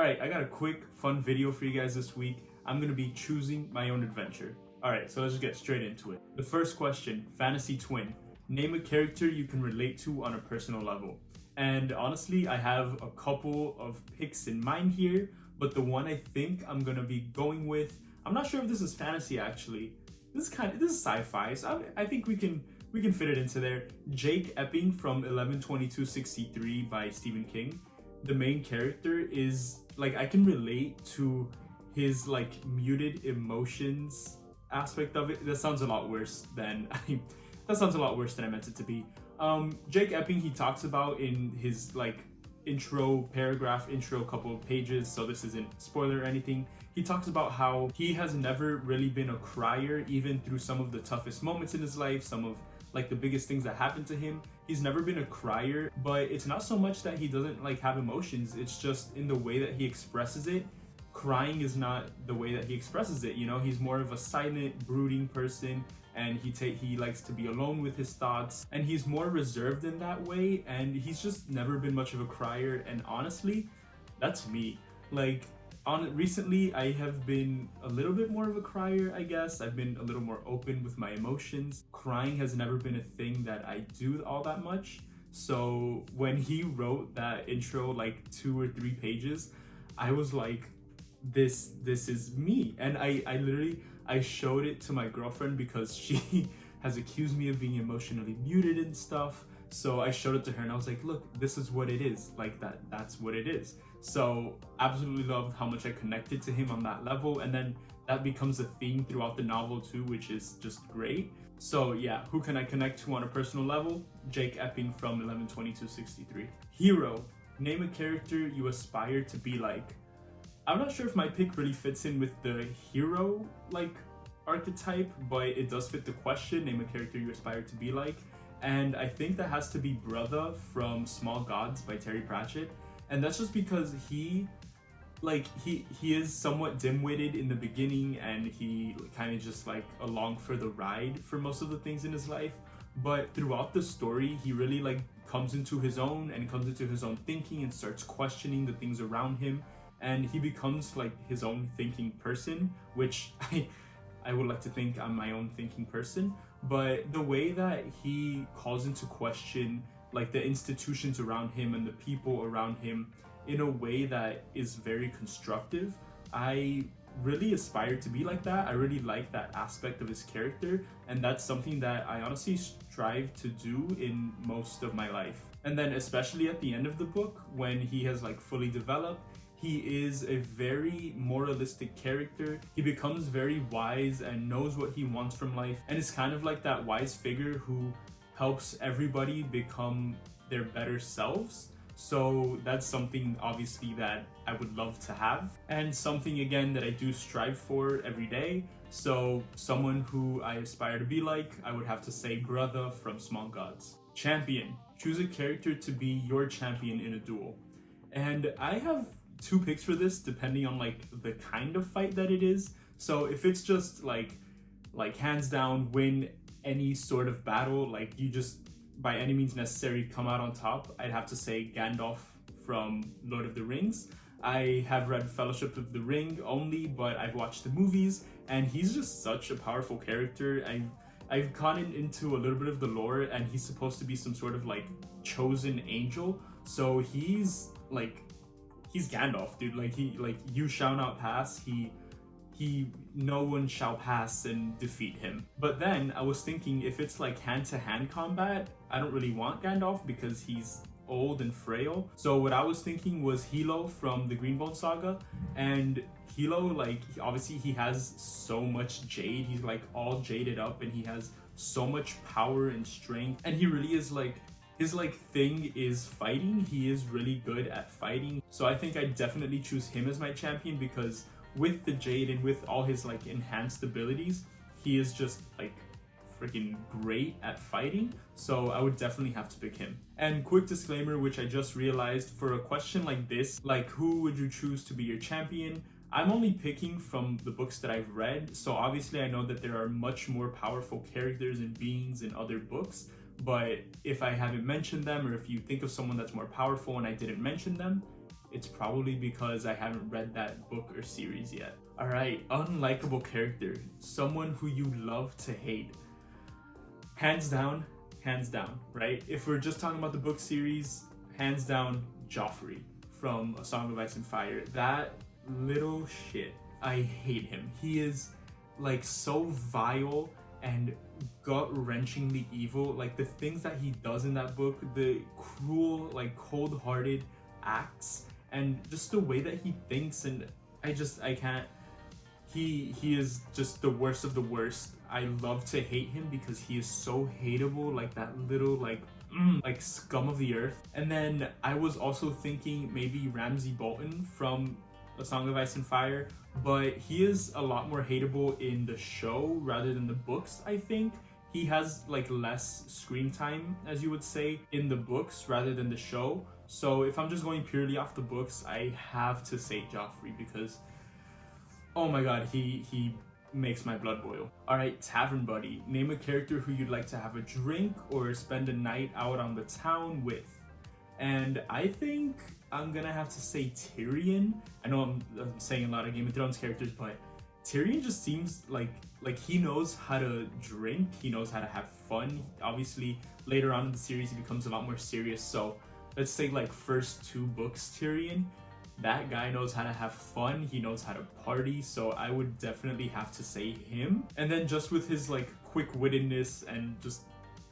Alright, I got a quick, fun video for you guys this week. I'm gonna be choosing my own adventure. Alright, so let's just get straight into it. The first question, fantasy twin. Name a character you can relate to on a personal level. And honestly, I have a couple of picks in mind here, but the one I think I'm gonna be going with, I'm not sure if this is fantasy actually. This is sci-fi, so I think we can fit it into there. Jake Epping from 11/22/63 by Stephen King. The main character is like, I can relate to his like muted emotions aspect of it. That sounds a lot worse than I meant it to be. Jake Epping, he talks about in his like intro couple of pages, so this isn't spoiler or anything. He talks about how he has never really been a crier, even through some of the toughest moments in his life, some of like the biggest things that happened to him. He's never been a crier, but it's not so much that he doesn't like have emotions, it's just in the way that he expresses it. Crying is not the way that he expresses it, you know. He's more of a silent, brooding person, and he likes to be alone with his thoughts, and he's more reserved in that way, and he's just never been much of a crier. And honestly, that's me. Like, recently I have been a little bit more of a crier, I guess. I've been a little more open with my emotions. Crying has never been a thing that I do all that much. So when he wrote that intro, like 2 or 3 pages, I was like, this is me. And I showed it to my girlfriend because she has accused me of being emotionally muted and stuff. So I showed it to her and I was like, look, this is what it is. Like that's what it is. So absolutely loved how much I connected to him on that level, and then that becomes a theme throughout the novel too, which is just great. So yeah, who can I connect to on a personal level? Jake Epping from 11/22/63. Hero. Name a character you aspire to be like. I'm not sure if my pick really fits in with the hero like archetype, but it does fit the question. Name a character you aspire to be like. And I think that has to be Brother from Small Gods by Terry Pratchett. And that's just because he is somewhat dim-witted in the beginning, and he kind of just like along for the ride for most of the things in his life. But throughout the story, he really like comes into his own thinking and starts questioning the things around him. And he becomes like his own thinking person, which I would like to think I'm my own thinking person. But the way that he calls into question like the institutions around him and the people around him in a way that is very constructive, I really aspire to be like that. I really like that aspect of his character, and that's something that I honestly strive to do in most of my life. And then especially at the end of the book, when he has like fully developed, he is a very moralistic character. He becomes very wise and knows what he wants from life, and is kind of like that wise figure who helps everybody become their better selves. So that's something obviously that I would love to have, and something again that I do strive for every day. So someone who I aspire to be like, I would have to say Brother from Small Gods. Champion. Choose a character to be your champion in a duel. And I have 2 picks for this depending on like the kind of fight that it is. So if it's just like hands down win any sort of battle, like you just by any means necessary come out on top, I'd have to say Gandalf from Lord of the Rings. I have read Fellowship of the Ring only, but I've watched the movies, and he's just such a powerful character. I've gotten into a little bit of the lore, and he's supposed to be some sort of like chosen angel. So he's Gandalf, dude. Like you shall not pass. No one shall pass and defeat him. But then I was thinking, if it's like hand-to-hand combat, I don't really want Gandalf because he's old and frail. So what I was thinking was Hilo from the Greenbone Saga. And Hilo, like, obviously he has so much jade. He's like all jaded up, and he has so much power and strength. And he really is like, his like thing is fighting. He is really good at fighting. So I think I definitely choose him as my champion, because with the jade and with all his like enhanced abilities, he is just like freaking great at fighting. So I would definitely have to pick him. And quick disclaimer, which I just realized, for a question like this, like who would you choose to be your champion, I'm only picking from the books that I've read. So obviously I know that there are much more powerful characters and beings in other books, but if I haven't mentioned them, or if you think of someone that's more powerful and I didn't mention them, it's probably because I haven't read that book or series yet. Alright, unlikable character. Someone who you love to hate. Hands down, right? If we're just talking about the book series, hands down, Joffrey from A Song of Ice and Fire. That little shit, I hate him. He is like so vile and gut-wrenchingly evil. Like the things that he does in that book, the cruel, like cold-hearted acts, and just the way that he thinks, and I can't. He is just the worst of the worst. I love to hate him because he is so hateable, like that little like scum of the earth. And then I was also thinking maybe Ramsay Bolton from A Song of Ice and Fire, but he is a lot more hateable in the show rather than the books. I think he has like less screen time, as you would say, in the books rather than the show. So if I'm just going purely off the books, I have to say Joffrey because, oh my god, he makes my blood boil. Alright, Tavern Buddy. Name a character who you'd like to have a drink or spend a night out on the town with. And I think I'm gonna have to say Tyrion. I know I'm saying a lot of Game of Thrones characters, but Tyrion just seems like he knows how to drink, he knows how to have fun. Obviously, later on in the series, he becomes a lot more serious. So let's say like first 2 books, Tyrion, that guy knows how to have fun, he knows how to party, so I would definitely have to say him. And then just with his like quick-wittedness and just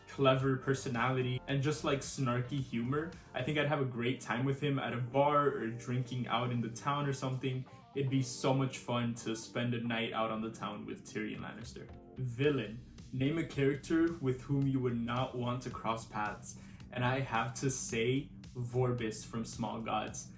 clever personality and just like snarky humor, I think I'd have a great time with him at a bar or drinking out in the town or something. It'd be so much fun to spend a night out on the town with Tyrion Lannister. Villain. Name a character with whom you would not want to cross paths. And I have to say Vorbis from Small Gods.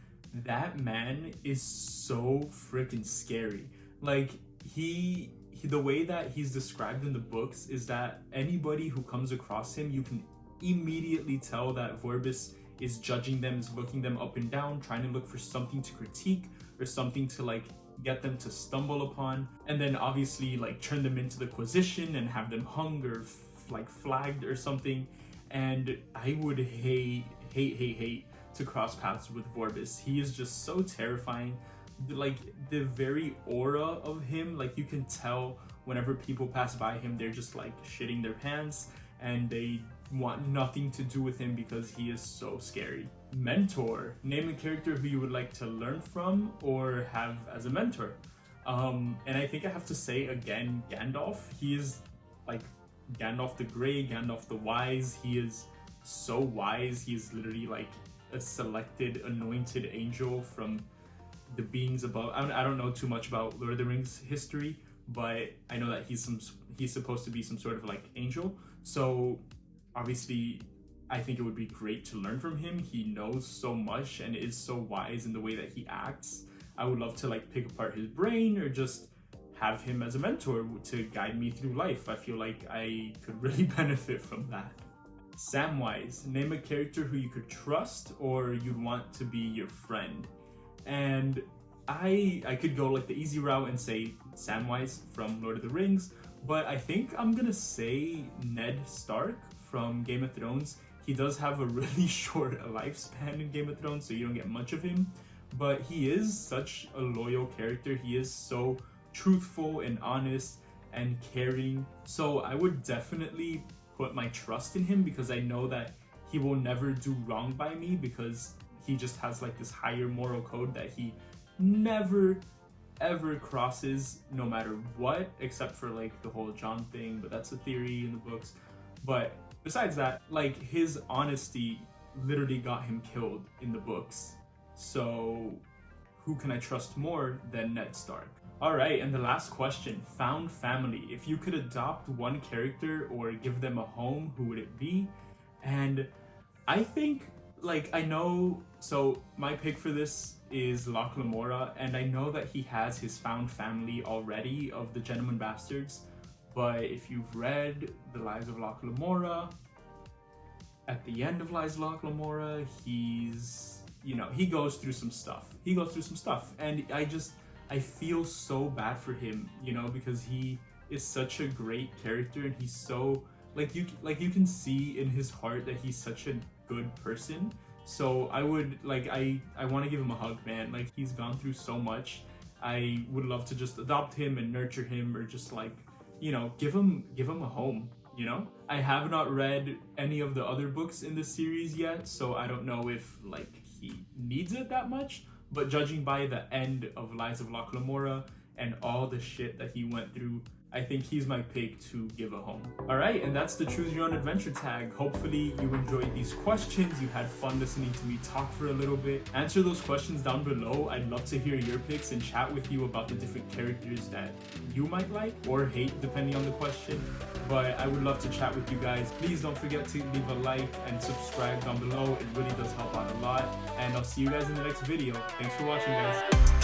That man is so freaking scary. Like he the way that he's described in the books is that anybody who comes across him, you can immediately tell that Vorbis is judging them, is looking them up and down, trying to look for something to critique or something to like get them to stumble upon, and then obviously like turn them into the Quisition and have them hung or like flagged or something. And I would hate to cross paths with Vorbis. He is just so terrifying. Like the very aura of him, like you can tell whenever people pass by him, they're just like shitting their pants and they want nothing to do with him because he is so scary. Mentor. Name a character who you would like to learn from or have as a mentor. And I think I have to say again, Gandalf. He is like Gandalf the Grey, Gandalf the Wise. He is so wise. He is literally like a selected anointed angel from the beings above. I don't know too much about Lord of the Rings history, but I know that he's supposed to be some sort of like angel. So obviously I think it would be great to learn from him. He knows so much and is so wise in the way that he acts. I would love to like pick apart his brain or just have him as a mentor to guide me through life. I feel like I could really benefit from that. Samwise. Name a character who you could trust or you'd want to be your friend. And I could go like the easy route and say Samwise from Lord of the Rings, but I think I'm gonna say Ned Stark from Game of Thrones. He does have a really short lifespan in Game of Thrones, so you don't get much of him, but he is such a loyal character. He is so truthful and honest and caring. So I would definitely put my trust in him because I know that he will never do wrong by me because he just has like this higher moral code that he never ever crosses no matter what, except for like the whole John thing, but that's a theory in the books. But besides that, like his honesty literally got him killed in the books. So who can I trust more than Ned Stark? All right, and the last question, found family. If you could adopt one character or give them a home, who would it be? And I think, like, I know, so my pick for this is Locke Lamora, and I know that he has his found family already of the Gentleman Bastards, but if you've read The Lives of Locke Lamora, at the end of Lives of Locke Lamora, he's, you know, he goes through some stuff. And I feel so bad for him, you know, because he is such a great character and he's so, you can see in his heart that he's such a good person. So I would like I want to give him a hug, man. Like, he's gone through so much. I would love to just adopt him and nurture him, or just like, you know, give him a home, you know? I have not read any of the other books in the series yet, so I don't know if like he needs it that much, but judging by the end of Lies of Locke Lamora and all the shit that he went through, I think he's my pick to give a home. Alright, and that's the Choose Your Own Adventure tag. Hopefully you enjoyed these questions, you had fun listening to me talk for a little bit. Answer those questions down below. I'd love to hear your picks and chat with you about the different characters that you might like or hate depending on the question. But I would love to chat with you guys. Please don't forget to leave a like and subscribe down below. It really does help out a lot. And I'll see you guys in the next video. Thanks for watching, guys.